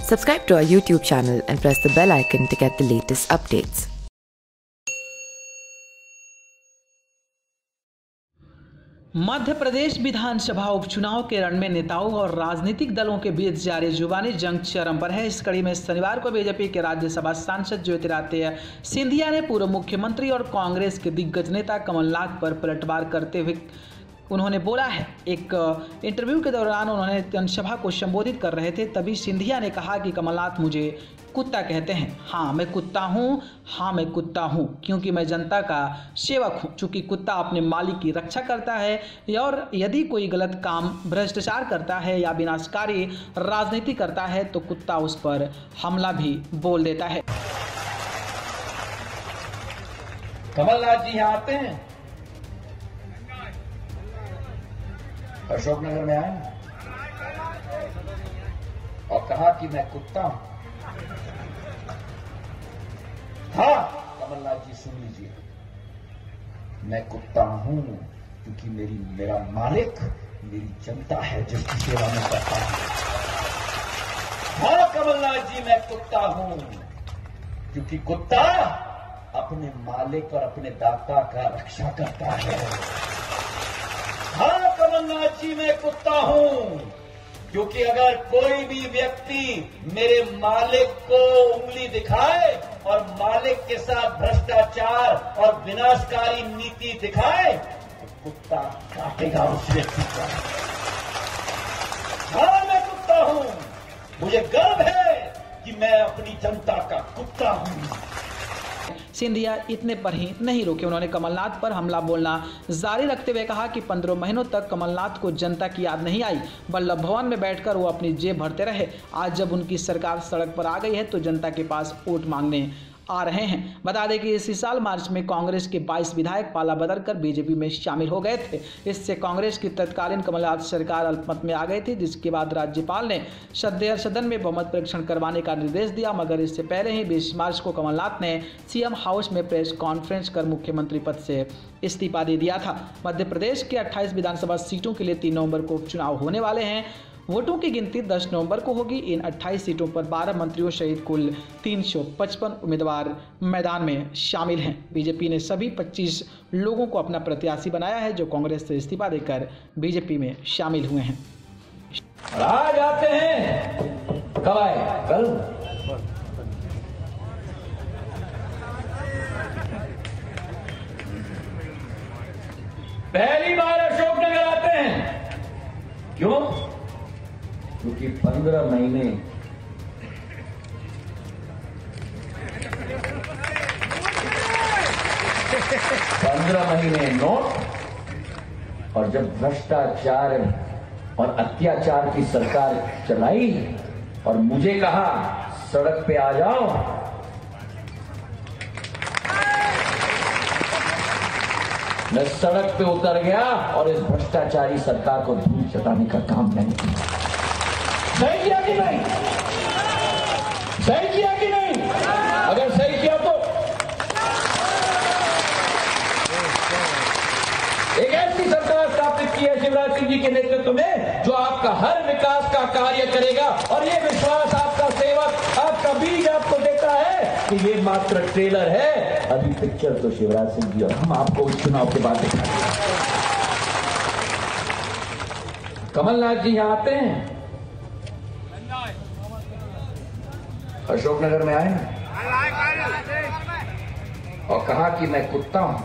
Subscribe to our YouTube channel and press the bell icon to get the latest updates. Madhya Pradesh विधानसभा उपचुनाव के रण में नेताओं और राजनीतिक दलों के बीच जारी जुबानी जंग चरम पर है। इस कड़ी में शनिवार को बीजेपी के राज्यसभा सांसद ज्योतिरादित्य सिंधिया ने पूर्व मुख्यमंत्री और कांग्रेस के दिग्गज नेता कमलनाथ पर पलटवार करते हुए उन्होंने बोला है। एक इंटरव्यू के दौरान उन्होंने जनसभा को संबोधित कर रहे थे, तभी सिंधिया ने कहा कि कमलनाथ मुझे कुत्ता कहते हैं। हाँ मैं कुत्ता हूँ, हाँ मैं कुत्ता हूँ, क्योंकि मैं जनता का सेवक हूँ। चूँकि कुत्ता अपने मालिक की रक्षा करता है और यदि कोई गलत काम, भ्रष्टाचार करता है या विनाशकारी राजनीति करता है तो कुत्ता उस पर हमला भी बोल देता है। कमलनाथ जी यहाँ आते हैं, अशोकनगर में आए और कहा कि मैं कुत्ता हूं। हाँ कमलनाथ जी सुन लीजिए, मैं कुत्ता हूं क्योंकि मेरा मालिक मेरी जनता है जिसकी सेवा मैं करता हूं। हाँ कमलनाथ जी मैं कुत्ता हूं क्योंकि कुत्ता अपने मालिक और अपने दाता का रक्षा करता है। हाँ कमलनाथ जी मैं कुत्ता हूं क्योंकि अगर कोई भी व्यक्ति मेरे मालिक को उंगली दिखाए और मालिक के साथ भ्रष्टाचार और विनाशकारी नीति दिखाए तो कुत्ता काटेगा उस व्यक्ति को। हाँ मैं कुत्ता हूं, मुझे गर्व है कि मैं अपनी जनता का कुत्ता हूं। सिंधिया इतने पर ही नहीं रुके, उन्होंने कमलनाथ पर हमला बोलना जारी रखते हुए कहा कि 15 महीनों तक कमलनाथ को जनता की याद नहीं आई। वल्लभ भवन में बैठकर वो अपनी जेब भरते रहे। आज जब उनकी सरकार सड़क पर आ गई है तो जनता के पास वोट मांगने आ रहे हैं। बता दें कि इसी साल मार्च में कांग्रेस के 22 विधायक पाला बदलकर बीजेपी में शामिल हो गए थे। इससे कांग्रेस की तत्कालीन कमलनाथ सरकार अल्पमत में आ गई थी, जिसके बाद राज्यपाल ने सदन में बहुमत परीक्षण करवाने का निर्देश दिया। मगर इससे पहले ही 20 मार्च को कमलनाथ ने सीएम हाउस में प्रेस कॉन्फ्रेंस कर मुख्यमंत्री पद से इस्तीफा दे दिया था। मध्य प्रदेश के 28 विधानसभा सीटों के लिए 3 नवंबर को उपचुनाव होने वाले हैं। वोटों की गिनती 10 नवंबर को होगी। इन 28 सीटों पर 12 मंत्रियों सहित कुल 355 उम्मीदवार मैदान में शामिल हैं। बीजेपी ने सभी 25 लोगों को अपना प्रत्याशी बनाया है जो कांग्रेस से इस्तीफा देकर बीजेपी में शामिल हुए हैं। आज आते हैं, कब आए? कल। पहली बार अशोकनगर आते हैं। क्यों? क्योंकि 15 महीने नोट और जब भ्रष्टाचार और अत्याचार की सरकार चलाई और मुझे कहा सड़क पे आ जाओ, मैं सड़क पे उतर गया और इस भ्रष्टाचारी सरकार को धूल चटाने का काम मैंने किया। सही किया कि नहीं? सही किया कि नहीं? अगर सही किया तो एक ऐसी सरकार स्थापित की है शिवराज सिंह जी के नेतृत्व में जो आपका हर विकास का कार्य करेगा। और ये विश्वास आपका सेवक, आपका बीज आपको देता है कि ये मात्र ट्रेलर है, अभी पिक्चर तो शिवराज सिंह जी और हम आपको इस चुनाव के बाद दिखाएंगे। कमलनाथ जी यहां आते हैं, अशोकनगर में आए और कहा कि मैं कुत्ता हूं।